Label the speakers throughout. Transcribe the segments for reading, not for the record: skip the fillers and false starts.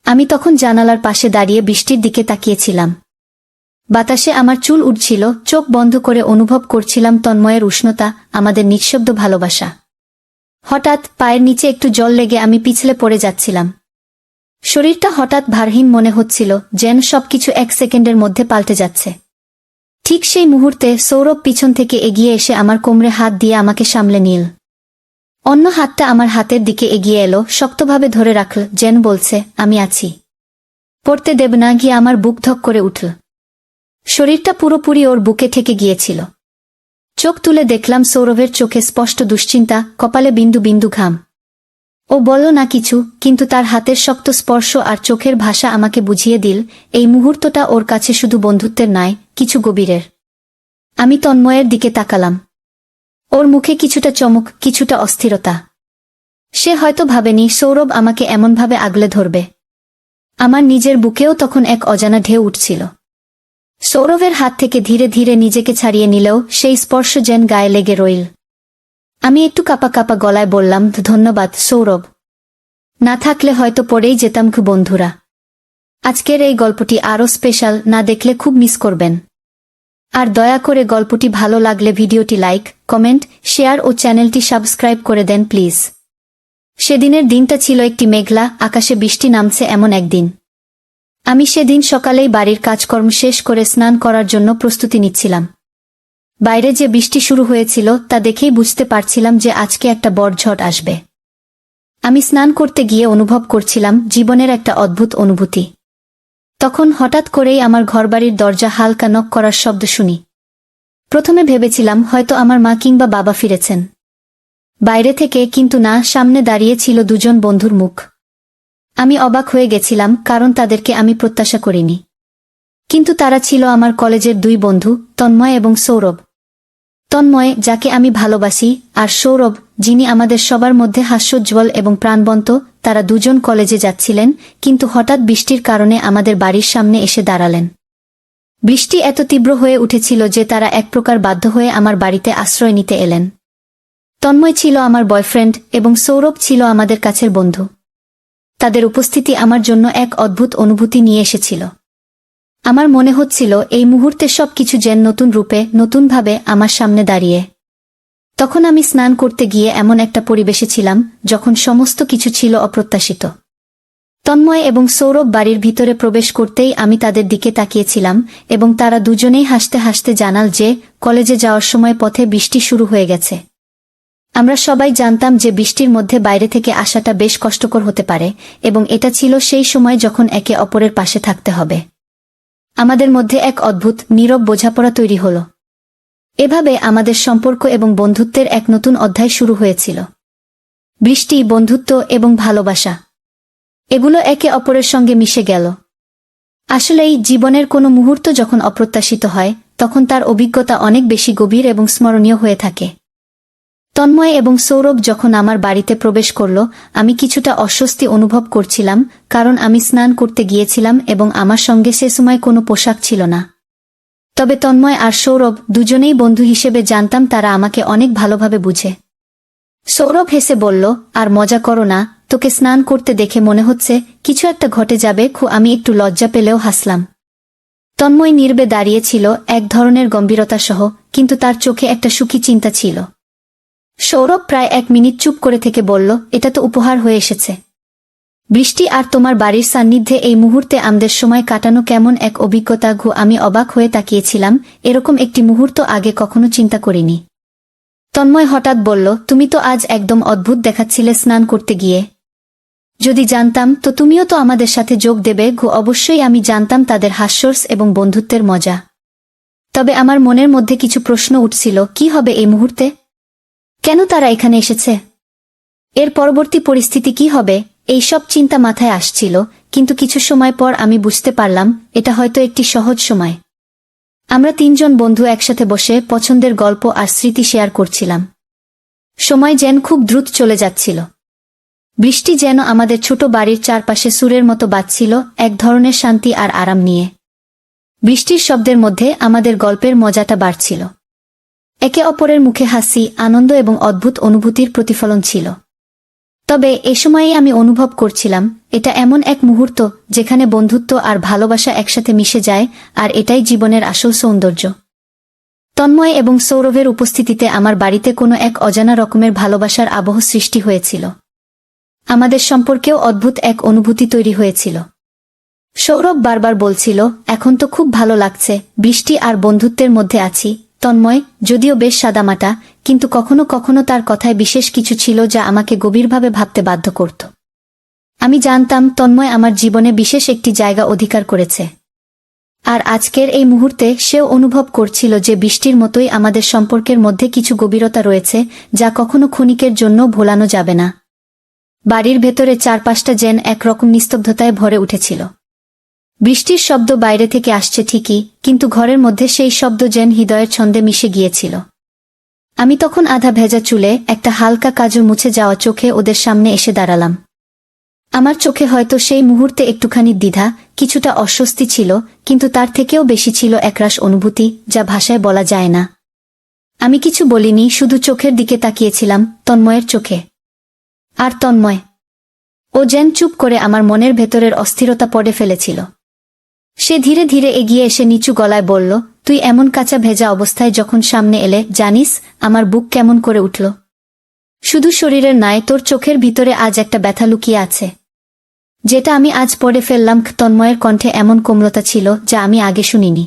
Speaker 1: আমি তখন জানালার পাশে দাঁড়িয়ে বৃষ্টির দিকে তাকিয়েছিলাম। বাতাসে আমার চুল উঠছিল, চোখ বন্ধ করে অনুভব করছিলাম তন্ময়ের উষ্ণতা, আমাদের নিঃশব্দ ভালোবাসা। হঠাৎ পায়ের নিচে একটু জল লেগে আমি পিছলে পড়ে যাচ্ছিলাম। শরীরটা হঠাৎ ভারহীন মনে হচ্ছিল, যেন সবকিছু এক সেকেন্ডের মধ্যে পাল্টে যাচ্ছে। ঠিক সেই মুহূর্তে সৌরভ পিছন থেকে এগিয়ে এসে আমার কোমরে হাত দিয়ে আমাকে সামলে নিল। অন্য হাতটা আমার হাতের দিকে এগিয়ে এলো, শক্তভাবে ধরে রাখল, যেন বলছে, আমি আছি, পড়তে দেব না। গিয়ে আমার বুক ধক করে উঠল। শরীরটা পুরোপুরি ওর বুকে ঠেকে গিয়েছিল। চোখ তুলে দেখলাম সৌরভের চোখে স্পষ্ট দুশ্চিন্তা, কপালে বিন্দু বিন্দু ঘাম। ও বলল না কিছু, কিন্তু তার হাতের শক্ত স্পর্শ আর চোখের ভাষা আমাকে বুঝিয়ে দিল, এই মুহূর্তটা ওর কাছে শুধু বন্ধুত্বের নয়, কিছু গভীরের। আমি তন্ময়ের দিকে তাকালাম। ওর মুখে কিছুটা চমক, কিছুটা অস্থিরতা। সে হয়তো ভাবেনি সৌরভ আমাকে এমনভাবে আগলে ধরবে। আমার নিজের বুকেও তখন এক অজানা ঢেউ উঠছিল। সৌরভের হাত থেকে ধীরে ধীরে নিজেকে ছাড়িয়ে নিলেও সেই স্পর্শ যেন গায়ে লেগে রইল। আমি একটু কাঁপা কাঁপা গলায় বললাম, ধন্যবাদ সৌরভ, না থাকলে হয়তো পড়েই যেতাম। বন্ধুরা, আজকের এই গল্পটি আরও স্পেশাল, না দেখলে খুব মিস করবেন। আর দয়া করে গল্পটি ভালো লাগলে ভিডিওটি লাইক, কমেন্ট, শেয়ার ও চ্যানেলটি সাবস্ক্রাইব করে দেন প্লিজ। সেদিনের দিনটা ছিল একটি মেঘলা, আকাশে বৃষ্টি নামছে এমন একদিন। আমি সেদিন সকালেই বাড়ির কাজকর্ম শেষ করে স্নান করার জন্য প্রস্তুতি নিচ্ছিলাম। বাইরে যে বৃষ্টি শুরু হয়েছিল তা দেখেই বুঝতে পারছিলাম যে আজকে একটা বড় ঝড় আসবে। আমি স্নান করতে গিয়ে অনুভব করছিলাম জীবনের একটা অদ্ভুত অনুভূতি। তখন হঠাৎ করেই আমার ঘরবাড়ির দরজা হালকা নক করার শব্দ শুনি। প্রথমে ভেবেছিলাম হয়তো আমার মা কিংবা বাবা ফিরেছেন বাইরে থেকে, কিন্তু না, সামনে দাঁড়িয়ে ছিল দুজন বন্ধুর মুখ। আমি অবাক হয়ে গেছিলাম, কারণ তাদেরকে আমি প্রত্যাশা করিনি। কিন্তু তারা ছিল আমার কলেজের দুই বন্ধু, তন্ময় এবং সৌরভ। তন্ময়, যাকে আমি ভালোবাসি, আর সৌরভ, যিনি আমাদের সবার মধ্যে হাস্যোজ্জ্বল এবং প্রাণবন্ত। তারা দুজন কলেজে যাচ্ছিলেন, কিন্তু হঠাৎ বৃষ্টির কারণে আমাদের বাড়ির সামনে এসে দাঁড়ালেন। বৃষ্টি এত তীব্র হয়ে উঠেছিল যে তারা এক প্রকার বাধ্য হয়ে আমার বাড়িতে আশ্রয় নিতে এলেন। তন্ময় ছিল আমার বয়ফ্রেন্ড এবং সৌরভ ছিল আমাদের কাছের বন্ধু। তাদের উপস্থিতি আমার জন্য এক অদ্ভুত অনুভূতি নিয়ে এসেছিল। আমার মনে হচ্ছিল এই মুহূর্তে সবকিছু যেন নতুন রূপে, নতুনভাবে আমার সামনে দাঁড়িয়ে। তখন আমি স্নান করতে গিয়ে এমন একটা পরিবেশে ছিলাম যখন সমস্ত কিছু ছিল অপ্রত্যাশিত। তন্ময় এবং সৌরভ বাড়ির ভিতরে প্রবেশ করতেই আমি তাদের দিকে তাকিয়েছিলাম এবং তারা দুজনেই হাসতে হাসতে জানাল যে কলেজে যাওয়ার সময় পথে বৃষ্টি শুরু হয়ে গেছে। আমরা সবাই জানতাম যে বৃষ্টির মধ্যে বাইরে থেকে আসাটা বেশ কষ্টকর হতে পারে, এবং এটা ছিল সেই সময় যখন একে অপরের পাশে থাকতে হবে। আমাদের মধ্যে এক অদ্ভুত, নীরব বোঝাপড়া তৈরি হল। এভাবে আমাদের সম্পর্ক এবং বন্ধুত্বের এক নতুন অধ্যায় শুরু হয়েছিল। বৃষ্টি, বন্ধুত্ব এবং ভালোবাসা, এগুলো একে অপরের সঙ্গে মিশে গেল। আসলেই জীবনের কোনো মুহূর্ত যখন অপ্রত্যাশিত হয়, তখন তার অভিজ্ঞতা অনেক বেশি গভীর এবং স্মরণীয় হয়ে থাকে। তন্ময় এবং সৌরভ যখন আমার বাড়িতে প্রবেশ করল, আমি কিছুটা অস্বস্তি অনুভব করছিলাম, কারণ আমি স্নান করতে গিয়েছিলাম এবং আমার সঙ্গে সে সময় কোনো পোশাক ছিল না। তবে তন্ময় আর সৌরভ দুজনেই বন্ধু হিসেবে জানতাম তারা আমাকে অনেক ভালোভাবে বুঝে। সৌরভ হেসে বলল, আর মজা করো না, তোকে স্নান করতে দেখে মনে হচ্ছে কিছু একটা ঘটে যাবে। আমি একটু লজ্জা পেলেও হাসলাম। তন্ময় নীরবে দাঁড়িয়েছিল, এক ধরনের গম্ভীরতা সহ, কিন্তু তার চোখে একটা সুখী চিন্তা ছিল। সৌরভ প্রায় 1 মিনিট চুপ করে থেকে বলল, এটা তো উপহার হয়ে এসেছে। বৃষ্টি আর তোমার বাড়ির সান্নিধ্যে এই মুহূর্তে আমাদের সময় কাটানো কেমন এক অভিজ্ঞতা। আমি অবাক হয়ে তাকিয়েছিলাম, এরকম একটি মুহূর্ত আগে কখনো চিন্তা করিনি। তন্ময় হঠাৎ বলল, তুমি তো আজ একদম অদ্ভুত দেখাচ্ছিলে স্নান করতে গিয়ে। যদি জানতাম তো তুমিও তো আমাদের সাথে যোগ দেবে। অবশ্যই আমি জানতাম তাদের হাস্যরস এবং বন্ধুত্বের মজা। তবে আমার মনের মধ্যে কিছু প্রশ্ন উঠছিল, কি হবে এই মুহূর্তে? কেন তারা এখানে এসেছে? এর পরবর্তী পরিস্থিতি কি হবে? এই সব চিন্তা মাথায় আসছিল, কিন্তু কিছু সময় পর আমি বুঝতে পারলাম এটা হয়তো একটি সহজ সময়। আমরা 3 জন বন্ধু একসাথে বসে পছন্দের গল্প আর স্মৃতি শেয়ার করছিলাম। সময় যেন খুব দ্রুত চলে যাচ্ছিল। বৃষ্টি যেন আমাদের ছোট বাড়ির চারপাশে সুরের মতো বাজছিল, এক ধরনের শান্তি আর আরাম নিয়ে। বৃষ্টির শব্দের মধ্যে আমাদের গল্পের মজাটা বাড়ছিল। একে অপরের মুখে হাসি, আনন্দ এবং অদ্ভুত অনুভূতির প্রতিফলন ছিল। তবে এ সময়েই আমি অনুভব করছিলাম এটা এমন এক মুহূর্ত যেখানে বন্ধুত্ব আর ভালোবাসা একসাথে মিশে যায়, আর এটাই জীবনের আসল সৌন্দর্য। তন্ময় এবং সৌরভের উপস্থিতিতে আমার বাড়িতে কোনো এক অজানা রকমের ভালোবাসার আবহ সৃষ্টি হয়েছিল। আমাদের সম্পর্কেও অদ্ভুত এক অনুভূতি তৈরি হয়েছিল। সৌরভ বারবার বলছিল, এখন তো খুব ভালো লাগছে, বৃষ্টি আর বন্ধুত্বের মধ্যে আছি। তন্ময় যদিও বেশ সাদামাটা, কিন্তু কখনো কখনো তার কথায় বিশেষ কিছু ছিল যা আমাকে গভীরভাবে ভাবতে বাধ্য করত। আমি জানতাম তন্ময় আমার জীবনে বিশেষ একটি জায়গা অধিকার করেছে। আর আজকের এই মুহূর্তে সেও অনুভব করছিল যে বৃষ্টির মতোই আমাদের সম্পর্কের মধ্যে কিছু গভীরতা রয়েছে যা কখনো ক্ষণিকের জন্য ভোলানো যাবে না। বাড়ির ভেতরে চারপাশটা যেন একরকম নিস্তব্ধতায় ভরে উঠেছিল। বৃষ্টির শব্দ বাইরে থেকে আসছে ঠিকই, কিন্তু ঘরের মধ্যে সেই শব্দ যেন হৃদয়ের ছন্দে মিশে গিয়েছিল। আমি তখন আধা ভেজা চুলে, একটা হালকা কাজল মুছে যাওয়া চোখে ওদের সামনে এসে দাঁড়ালাম। আমার চোখে হয়তো সেই মুহূর্তে একটুখানি দ্বিধা, কিছুটা অস্বস্তি ছিল, কিন্তু তার থেকেও বেশি ছিল একরাশ অনুভূতি যা ভাষায় বলা যায় না। আমি কিছু বলিনি, শুধু চোখের দিকে তাকিয়েছিলাম, তন্ময়ের চোখে। আর তন্ময়, ও যেন চুপ করে আমার মনের ভেতরের অস্থিরতা পড়ে ফেলেছিল। সে ধীরে ধীরে এগিয়ে এসে নিচু গলায় বলল, তুই এমন কাঁচা ভেজা অবস্থায় যখন সামনে এলে, জানিস আমার বুক কেমন করে উঠল। শুধু শরীরের নয়, তোর চোখের ভিতরে আজ একটা ব্যথা লুকিয়ে আছে, যেটা আমি আজ পড়ে ফেললাম। তন্ময়ের কণ্ঠে এমন কোমলতা ছিল যা আমি আগে শুনিনি।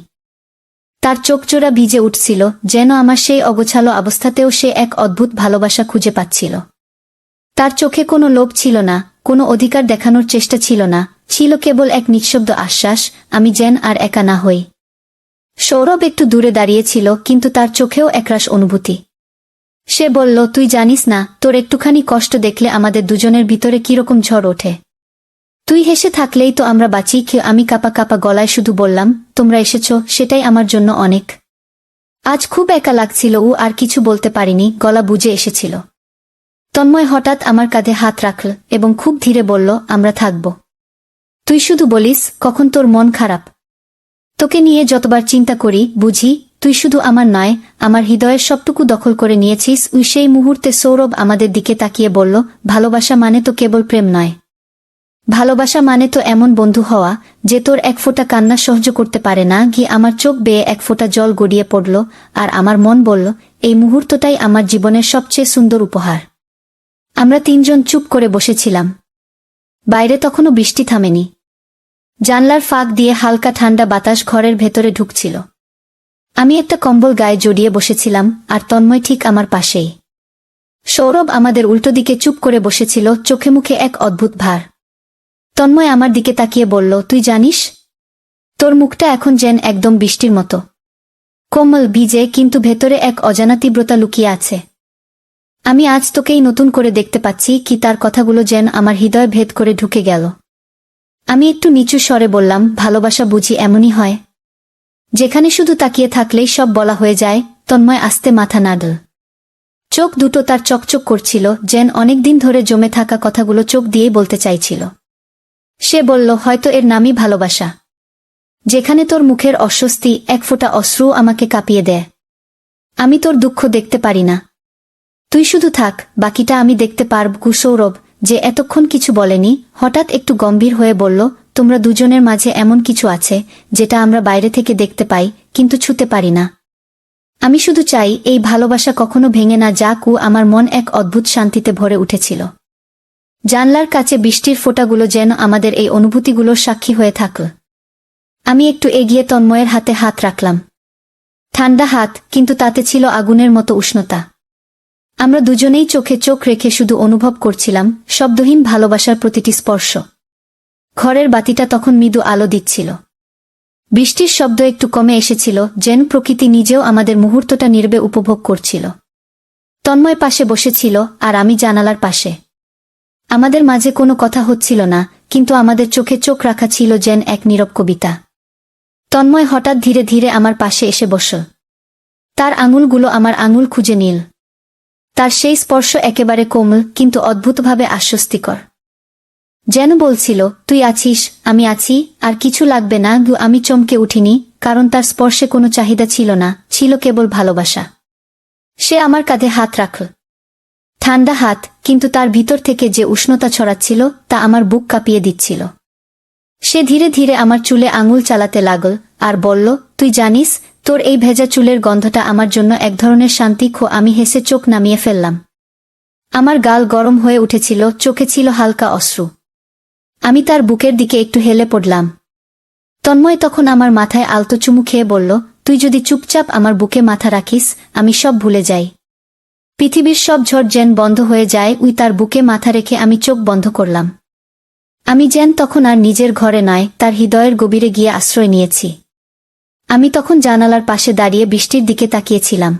Speaker 1: তার চোখজোড়া ভিজে উঠছিল, যেন আমার সেই অগোছালো অবস্থাতেও সে এক অদ্ভুত ভালোবাসা খুঁজে পাচ্ছিল। তার চোখে কোনো লোভ ছিল না, কোনো অধিকার দেখানোর চেষ্টা ছিল না, ছিল কেবল এক নিঃশব্দ আশ্বাস, আমি যেন আর একা না হই। সৌরভ একটু দূরে দাঁড়িয়েছিল, কিন্তু তার চোখেও একরাশ অনুভূতি। সে বলল, তুই জানিস না, তোর একটুখানি কষ্ট দেখলে আমাদের দুজনের ভিতরে কিরকম ঝড় ওঠে। তুই হেসে থাকলেই তো আমরা বাঁচি। আমি কাপা কাপা গলায় শুধু বললাম, তোমরা এসেছ, সেটাই আমার জন্য অনেক। আজ খুব একা লাগছিল। আর কিছু বলতে পারিনি, গলা বুঝে এসেছিল। তন্ময় হঠাৎ আমার কাঁধে হাত রাখল এবং খুব ধীরে বলল, আমরা থাকব। তুই শুধু বলিস কখন তোর মন খারাপ। তোকে নিয়ে যতবার চিন্তা করি, বুঝি তুই শুধু আমার নয়, আমার হৃদয়ের সবটুকু দখল করে নিয়েছিস। সেই মুহূর্তে সৌরভ আমাদের দিকে তাকিয়ে বলল, ভালোবাসা মানে তো কেবল প্রেম নয়। ভালোবাসা মানে তো এমন বন্ধু হওয়া যে তোর এক ফোঁটা কান্না সহ্য করতে পারে না। আমার চোখ বেয়ে এক ফোঁটা জল গড়িয়ে পড়ল, আর আমার মন বলল, এই মুহূর্তটাই আমার জীবনের সবচেয়ে সুন্দর উপহার। আমরা তিনজন চুপ করে বসেছিলাম। বাইরে তখনও বৃষ্টি থামেনি। জানলার ফাঁক দিয়ে হালকা ঠান্ডা বাতাস ঘরের ভেতরে ঢুকছিল। আমি একটা কম্বল গায়ে জড়িয়ে বসেছিলাম, আর তন্ময় ঠিক আমার পাশেই। সৌরভ আমাদের উল্টো দিকে চুপ করে বসেছিল, চোখে মুখে এক অদ্ভুত ভার। তন্ময় আমার দিকে তাকিয়ে বলল, তুই জানিস, তোর মুখটা এখন যেন একদম বৃষ্টির মতো কোমল, ভিজে, কিন্তু ভেতরে এক অজানা তীব্রতা লুকিয়ে আছে। আমি আজ তোকেই নতুন করে দেখতে পাচ্ছি। তার কথাগুলো যেন আমার হৃদয় ভেদ করে ঢুকে গেল। আমি একটু নিচু স্বরে বললাম, ভালোবাসা বুঝি এমনই হয়, যেখানে শুধু তাকিয়ে থাকলেই সব বলা হয়ে যায়। তন্ময় আস্তে মাথা নাড়ল। চোখ দুটো তার চকচক করছিল, যেন অনেকদিন ধরে জমে থাকা কথাগুলো চোখ দিয়েই বলতে চাইছিল। সে বলল, হয়তো এর নামই ভালোবাসা, যেখানে তোর মুখের অস্বস্তি এক ফোঁটা অশ্রু আমাকে কাঁপিয়ে দেয়। আমি তোর দুঃখ দেখতে পারি না, তুই শুধু থাক, বাকিটা আমি দেখতে পারব। সৌরভ, যে এতক্ষণ কিছু বলেনি, হঠাৎ একটু গম্ভীর হয়ে বলল, তোমরা দুজনের মাঝে এমন কিছু আছে যেটা আমরা বাইরে থেকে দেখতে পাই কিন্তু ছুঁতে পারি না। আমি শুধু চাই এই ভালোবাসা কখনো ভেঙে না যাক। আমার মন এক অদ্ভুত শান্তিতে ভরে উঠেছিল। জানলার কাছে বৃষ্টির ফোঁটাগুলো যেন আমাদের এই অনুভূতিগুলোর সাক্ষী হয়ে থাকল। আমি একটু এগিয়ে তন্ময়ের হাতে হাত রাখলাম। ঠান্ডা হাত, কিন্তু তাতে ছিল আগুনের মতো উষ্ণতা। আমরা দুজনেই চোখে চোখ রেখে শুধু অনুভব করছিলাম শব্দহীন ভালোবাসার প্রতিটি স্পর্শ। ঘরের বাতিটা তখন মৃদু আলো দিচ্ছিল। বৃষ্টির শব্দ একটু কমে এসেছিল, যেন প্রকৃতি নিজেও আমাদের মুহূর্তটা নীরবে উপভোগ করছিল। তন্ময় পাশে বসেছিল, আর আমি জানালার পাশে। আমাদের মাঝে কোনো কথা হচ্ছিল না, কিন্তু আমাদের চোখে চোখ রাখা ছিল যেন এক নীরব কবিতা। তন্ময় হঠাৎ ধীরে ধীরে আমার পাশে এসে বসল। তার আঙুলগুলো আমার আঙুল খুঁজে নিল। তার সেই স্পর্শ একেবারে কোমল, কিন্তু অদ্ভুতভাবে আশ্বস্তিকর। যেন বলছিল, তুই আছিস, আমি আছি, আর কিছু লাগবে না। আমি চমকে উঠিনি, কারণ তার স্পর্শে কোনো চাহিদা ছিল না, ছিল কেবল ভালোবাসা। সে আমার কাঁধে হাত রাখল। ঠান্ডা হাত, কিন্তু তার ভিতর থেকে যে উষ্ণতা ছড়াচ্ছিল তা আমার বুক কাঁপিয়ে দিচ্ছিল। সে ধীরে ধীরে আমার চুলে আঙুল চালাতে লাগল আর বলল, তুই জানিস, তোর এই ভেজা চুলের গন্ধটা আমার জন্য এক ধরনের শান্তি। আমি হেসে চোখ নামিয়ে ফেললাম। আমার গাল গরম হয়ে উঠেছিল, চোখে ছিল হালকা অশ্রু। আমি তার বুকের দিকে একটু হেলে পড়লাম। তন্ময় তখন আমার মাথায় আলতো চুমু খেয়ে বলল, তুই যদি চুপচাপ আমার বুকে মাথা রাখিস, আমি সব ভুলে যাই। পৃথিবীর সব ঝড় যেন বন্ধ হয়ে যায়। তার বুকে মাথা রেখে আমি চোখ বন্ধ করলাম। আমি যেন তখন আর নিজের ঘরে নয়, তার হৃদয়ের গভীরে গিয়ে আশ্রয় নিয়েছি। আমি তখন জানালার পাশে দাঁড়িয়ে বৃষ্টির দিকে তাকিয়েছিলাম।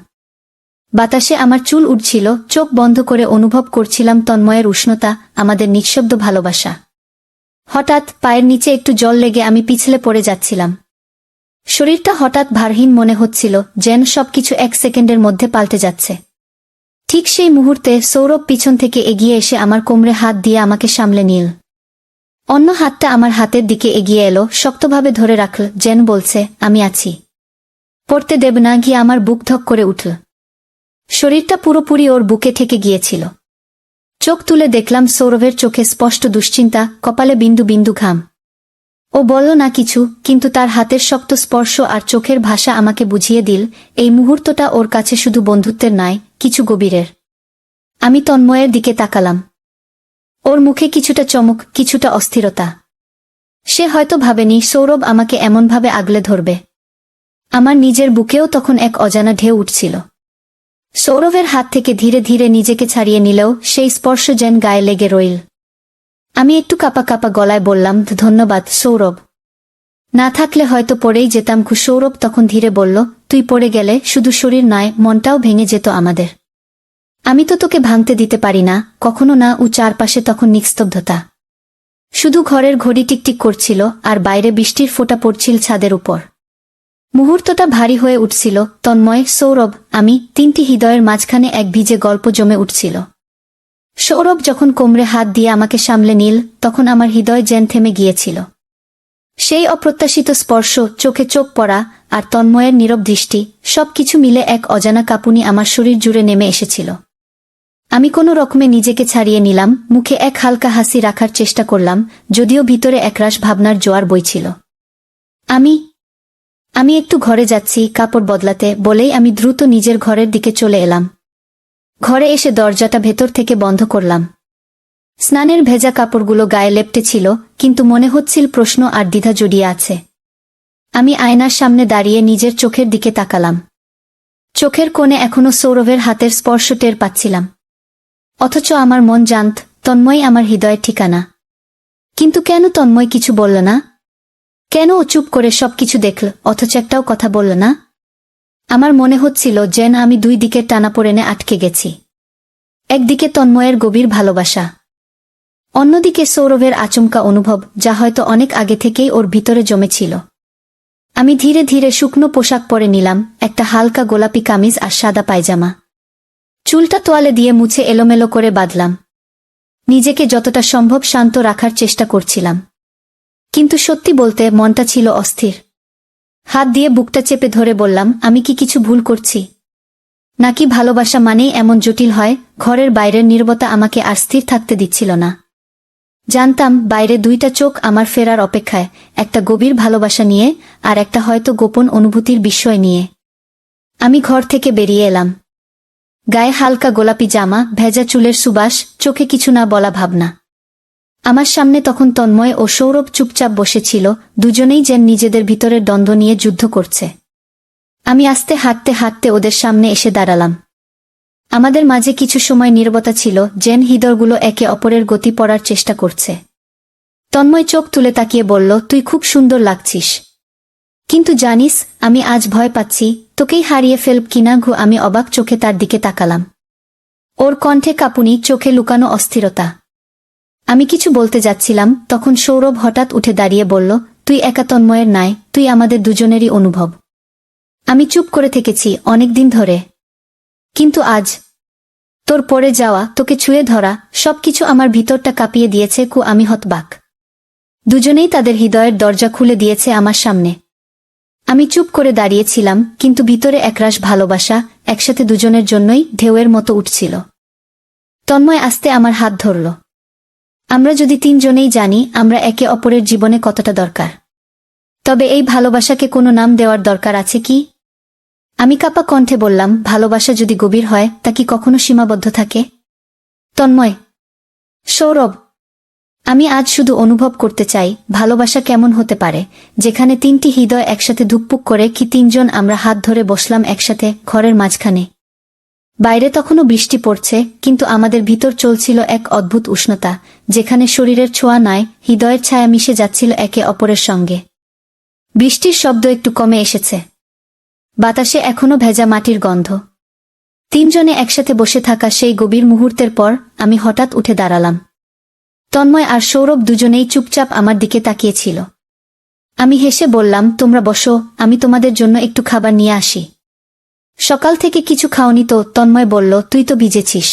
Speaker 1: বাতাসে আমার চুল উড়ছিল, চোখ বন্ধ করে অনুভব করছিলাম তন্ময়ের উষ্ণতা, আমাদের নিঃশব্দ ভালোবাসা। হঠাৎ পায়ের নিচে একটু জল লেগে আমি পিছলে পড়ে যাচ্ছিলাম। শরীরটা হঠাৎ ভারহীন মনে হচ্ছিল, যেন সবকিছু এক সেকেন্ডের মধ্যে পাল্টে যাচ্ছে। ঠিক সেই মুহূর্তে সৌরভ পিছন থেকে এগিয়ে এসে আমার কোমরে হাত দিয়ে আমাকে সামলে নিল। অন্য হাতটা আমার হাতের দিকে এগিয়ে এলো, শক্তভাবে ধরে রাখল, যেন বলছে, আমি আছি, পড়তে দেব না। গিয়ে আমার বুক ধক করে উঠল। শরীরটা পুরোপুরি ওর বুকে ঠেকে গিয়েছিল। চোখ তুলে দেখলাম সৌরভের চোখে স্পষ্ট দুশ্চিন্তা, কপালে বিন্দু বিন্দু ঘাম। ও বলল না কিছু, কিন্তু তার হাতের শক্ত স্পর্শ আর চোখের ভাষা আমাকে বুঝিয়ে দিল, এই মুহূর্তটা ওর কাছে শুধু বন্ধুত্বের নয়, কিছু গভীরের। আমি তন্ময়ের দিকে তাকালাম। ওর মুখে কিছুটা চমক, কিছুটা অস্থিরতা। সে হয়তো ভাবেনি সৌরভ আমাকে এমনভাবে আগলে ধরবে। আমার নিজের বুকেও তখন এক অজানা ঢেউ উঠছিল। সৌরভের হাত থেকে ধীরে ধীরে নিজেকে ছাড়িয়ে নিলেও সেই স্পর্শ যেন গায়ে লেগে রইল। আমি একটু কাঁপা কাঁপা গলায় বললাম, ধন্যবাদ সৌরভ, না থাকলে হয়তো পড়েই যেতাম। সৌরভ তখন ধীরে বলল, তুই পড়ে গেলে শুধু শরীর নয়, মনটাও ভেঙে যেত আমাদের। আমি তো তোকে ভাঙতে দিতে পারি না, কখনো না। চারপাশে তখন নিস্তব্ধতা। শুধু ঘরের ঘড়ি টিকটিক করছিল আর বাইরে বৃষ্টির ফোঁটা পড়ছিল ছাদের উপর। মুহূর্তটা ভারী হয়ে উঠছিল। তন্ময়, সৌরভ, আমি, তিনটি হৃদয়ের মাঝখানে এক ভিজে গল্প জমে উঠছিল। সৌরভ যখন কোমরে হাত দিয়ে আমাকে সামলে নিল, তখন আমার হৃদয় যেন থেমে গিয়েছিল। সেই অপ্রত্যাশিত স্পর্শ, চোখে চোখ পড়া আর তন্ময়ের নীরব দৃষ্টি, সবকিছু মিলে এক অজানা কাঁপুনি আমার শরীর জুড়ে নেমে এসেছিল। আমি কোনো রকমে নিজেকে ছাড়িয়ে নিলাম, মুখে এক হালকা হাসি রাখার চেষ্টা করলাম, যদিও ভিতরে একরাশ ভাবনার জোয়ার বইছিল। আমি একটু ঘরে যাচ্ছি কাপড় বদলাতে, বলেই আমি দ্রুত নিজের ঘরের দিকে চলে এলাম। ঘরে এসে দরজাটা ভেতর থেকে বন্ধ করলাম। স্নানের ভেজা কাপড়গুলো গায়ে লেপ্টে ছিল, কিন্তু মনে হচ্ছিল প্রশ্ন আর দ্বিধা জড়িয়ে আছে। আমি আয়নার সামনে দাঁড়িয়ে নিজের চোখের দিকে তাকালাম। চোখের কোণে এখনো সৌরভের হাতের স্পর্শ টের পাচ্ছিলাম। অথচ আমার মন জানত, তন্ময় আমার হৃদয়ের ঠিকানা। কিন্তু কেন তন্ময় কিছু বলল না? কেন ও চুপ করে সবকিছু দেখল, অথচ একটাও কথা বলল না? আমার মনে হচ্ছিল যেন আমি দুই দিকের টানাপোড়েনে আটকে গেছি। একদিকে তন্ময়ের গভীর ভালোবাসা, অন্যদিকে সৌরভের আচমকা অনুভব, যা হয়তো অনেক আগে থেকেই ওর ভিতরে জমেছিল। আমি ধীরে ধীরে শুকনো পোশাক পরে নিলাম, একটা হালকা গোলাপি কামিজ আর সাদা পায়জামা। চুলটা তোয়ালে দিয়ে মুছে এলোমেলো করে বাঁধলাম। নিজেকে যতটা সম্ভব শান্ত রাখার চেষ্টা করছিলাম, কিন্তু সত্যি বলতে মনটা ছিল অস্থির। হাত দিয়ে বুকটা চেপে ধরে বললাম, আমি কি কিছু ভুল করছি? নাকি ভালোবাসা মানেই এমন জটিল হয়? ঘরের বাইরের নীরবতা আমাকে আর স্থির থাকতে দিচ্ছিল না। জানতাম বাইরে দুইটা চোখ আমার ফেরার অপেক্ষায়, একটা গভীর ভালোবাসা নিয়ে আর একটা হয়তো গোপন অনুভূতির বিষয় নিয়ে। আমি ঘর থেকে বেরিয়ে এলাম। গায়ে হালকা গোলাপি জামা, ভেজা চুলের সুবাস, চোখে কিছু না বলা ভাবনা। আমার সামনে তখন তন্ময় ও সৌরভ চুপচাপ বসেছিল, দুজনেই যেন নিজেদের ভিতরের দ্বন্দ্ব নিয়ে যুদ্ধ করছে। আমি আস্তে হাঁটতে হাঁটতে ওদের সামনে এসে দাঁড়ালাম। আমাদের মাঝে কিছু সময় নীরবতা ছিল, যেন হৃদয়গুলো একে অপরের গতি পড়ার চেষ্টা করছে। তন্ময় চোখ তুলে তাকিয়ে বলল, তুই খুব সুন্দর লাগছিস, কিন্তু জানিস আমি আজ ভয় পাচ্ছি তোকেই হারিয়ে ফেলব কিনা। আমি অবাক চোখে তার দিকে তাকালাম। ওর কণ্ঠে কাঁপুনি, চোখে লুকানো অস্থিরতা। আমি কিছু বলতে যাচ্ছিলাম, তখন সৌরভ হঠাৎ উঠে দাঁড়িয়ে বলল, তুই একা তন্ময়ের নয়, তুই আমাদের দুজনেরই অনুভব। আমি চুপ করে থেকেছি অনেকদিন ধরে, কিন্তু আজ তোর পড়ে যাওয়া, তোকে ছুঁয়ে ধরা, সবকিছু আমার ভিতরটা কাঁপিয়ে দিয়েছে। আমি হতবাক। দুজনেই তাদের হৃদয়ের দরজা খুলে দিয়েছে আমার সামনে। আমি চুপ করে দাঁড়িয়েছিলাম, কিন্তু ভিতরে একরাশ ভালোবাসা একসাথে দুজনের জন্যই ঢেউয়ের মতো উঠছিল। তন্ময় আস্তে আমার হাত ধরল। আমরা যদি তিনজনেই জানি আমরা একে অপরের জীবনে কতটা দরকার, তবে এই ভালোবাসাকে কোনো নাম দেওয়ার দরকার আছে কি? আমি কাঁপা কণ্ঠে বললাম, ভালোবাসা যদি গভীর হয় তা কি কখনো সীমাবদ্ধ থাকে? তন্ময়, সৌরভ, আমি আজ শুধু অনুভব করতে চাই ভালোবাসা কেমন হতে পারে, যেখানে তিনটি হৃদয় একসাথে ধুকপুক করে। কি তিনজন আমরা হাত ধরে বসলাম একসাথে ঘরের মাঝখানে। বাইরে তখনও বৃষ্টি পড়ছে, কিন্তু আমাদের ভিতর চলছিল এক অদ্ভুত উষ্ণতা, যেখানে শরীরের ছোঁয়া নয়, হৃদয়ের ছায়া মিশে যাচ্ছিল একে অপরের সঙ্গে। বৃষ্টির শব্দ একটু কমে এসেছে, বাতাসে এখনো ভেজা মাটির গন্ধ। তিনজনে একসাথে বসে থাকা সেই গভীর মুহূর্তের পর আমি হঠাৎ উঠে দাঁড়ালাম। তন্ময় আর সৌরভ দুজনেই চুপচাপ আমার দিকে তাকিয়েছিল। আমি হেসে বললাম, তোমরা বসো, আমি তোমাদের জন্য একটু খাবার নিয়ে আসি। সকাল থেকে কিছু খাওনি তো? তন্ময় বলল, তুই তো ভিজেছিস,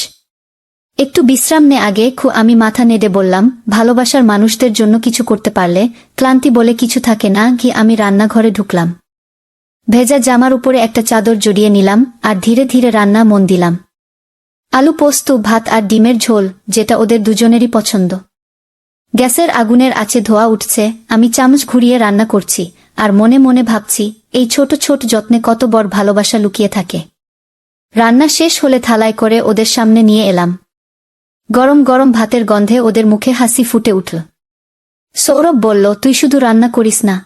Speaker 1: একটু বিশ্রাম নে আগে। আমি মাথা নেড়ে বললাম, ভালোবাসার মানুষদের জন্য কিছু করতে পারলে ক্লান্তি বলে কিছু থাকে না। আমি রান্নাঘরে ঢুকলাম, ভেজা জামার উপরে একটা চাদর জড়িয়ে নিলাম আর ধীরে ধীরে রান্না মন দিলাম। আলু পোস্ত, ভাত আর ডিমের ঝোল, যেটা ওদের দুজনেরই পছন্দ। গ্যাসের আগুনের আঁচে ধোয়া উঠছে, আমি চামচ ঘুরিয়ে রান্না করছি আর মনে মনে ভাবছি এই ছোট ছোট যত্নে কত বড় ভালোবাসা লুকিয়ে থাকে। রান্না শেষ হলে থালায় করে ওদের সামনে নিয়ে এলাম। গরম গরম ভাতের গন্ধে ওদের মুখে হাসি ফুটে উঠল। সৌরভ বলল, তুই শুধু রান্না করিস না,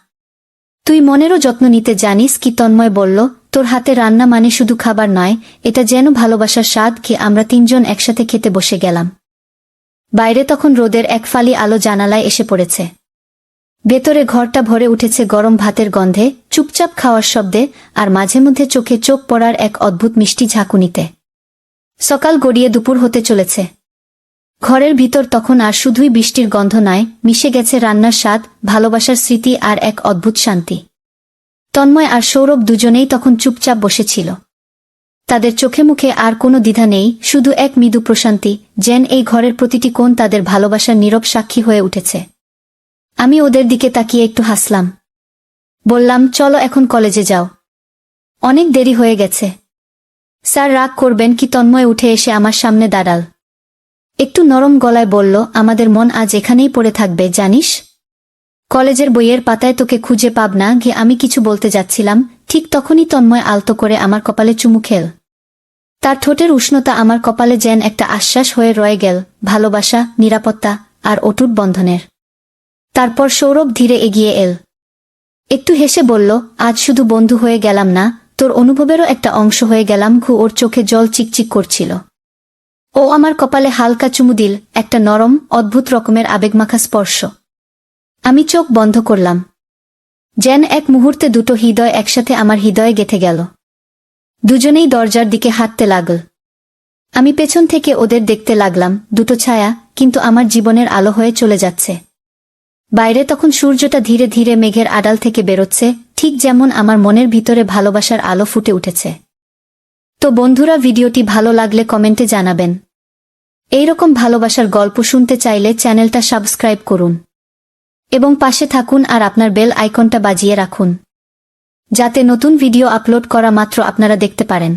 Speaker 1: তুই মনেরও যত্ন নিতে জানিস। কি তন্ময় বলল, তোর হাতে রান্না মানে শুধু খাবার নয়, এটা যেন ভালোবাসার স্বাদ। আমরা তিনজন একসাথে খেতে বসে গেলাম। বাইরে তখন রোদের এক ফালি আলো জানালায় এসে পড়েছে। ভেতরে ঘরটা ভরে উঠেছে গরম ভাতের গন্ধে, চুপচাপ খাওয়ার শব্দে আর মাঝে মধ্যে চোখে চোখ পড়ার এক অদ্ভুত মিষ্টি ঝাঁকুনিতে। সকাল গড়িয়ে দুপুর হতে চলেছে। ঘরের ভিতর তখন আর শুধুই বৃষ্টির গন্ধ নয়, মিশে গেছে রান্নার স্বাদ, ভালোবাসার স্মৃতি আর এক অদ্ভুত শান্তি। তন্ময় আর সৌরভ দুজনেই তখন চুপচাপ বসেছিল। তাদের চোখে মুখে আর কোনো দ্বিধা নেই, শুধু এক মৃদু প্রশান্তি, যেন এই ঘরের প্রতিটি কোণ তাদের ভালোবাসার নীরব সাক্ষী হয়ে উঠেছে। আমি ওদের দিকে তাকিয়ে একটু হাসলাম। বললাম, চলো এখন কলেজে যাও, অনেক দেরি হয়ে গেছে। স্যার রাগ করবেন কি? তন্ময় উঠে এসে আমার সামনে দাঁড়াল। একটু নরম গলায় বলল, আমাদের মন আজ এখানেই পড়ে থাকবে জানিস। কলেজের বইয়ের পাতায় তোকে খুঁজে পাব না। আমি কিছু বলতে যাচ্ছিলাম, ঠিক তখনই তন্ময় আলতো করে আমার কপালে চুমু খেল। তার ঠোঁটের উষ্ণতা আমার কপালে যেন একটা আশ্বাস হয়ে রয়ে গেল, ভালোবাসা, নিরাপত্তা আর অটুট বন্ধনের। তারপর সৌরভ ধীরে এগিয়ে এল, একটু হেসে বলল, আজ শুধু বন্ধু হয়ে গেলাম না, তোর অনুভবেরও একটা অংশ হয়ে গেলাম। ওর চোখে জল চিকচিক করছিল। ও আমার কপালে হালকা চুমু দিল, একটা নরম, অদ্ভুত রকমের আবেগমাখা স্পর্শ। আমি চোখ বন্ধ করলাম, যেন এক মুহূর্তে দুটো হৃদয় একসাথে আমার হৃদয়ে গেঁথে গেল। দুজনেই দরজার দিকে হাঁটতে লাগল। আমি পেছন থেকে ওদের দেখতে লাগলাম, দুটো ছায়া, কিন্তু আমার জীবনের আলো হয়ে চলে যাচ্ছে। বাইরে তখন সূর্যটা ধীরে ধীরে মেঘের আড়াল থেকে বেরোচ্ছে, ঠিক যেমন আমার মনের ভিতরে ভালোবাসার আলো ফুটে উঠেছে। তো বন্ধুরা, ভিডিওটি ভালো লাগলে কমেন্টে জানাবেন। এইরকম ভালোবাসার গল্প শুনতে চাইলে চ্যানেলটা সাবস্ক্রাইব করুন এবং পাশে থাকুন আর আপনার বেল আইকনটা বাজিয়ে রাখুন, যাতে নতুন ভিডিও আপলোড করা মাত্র আপনারা দেখতে পারেন।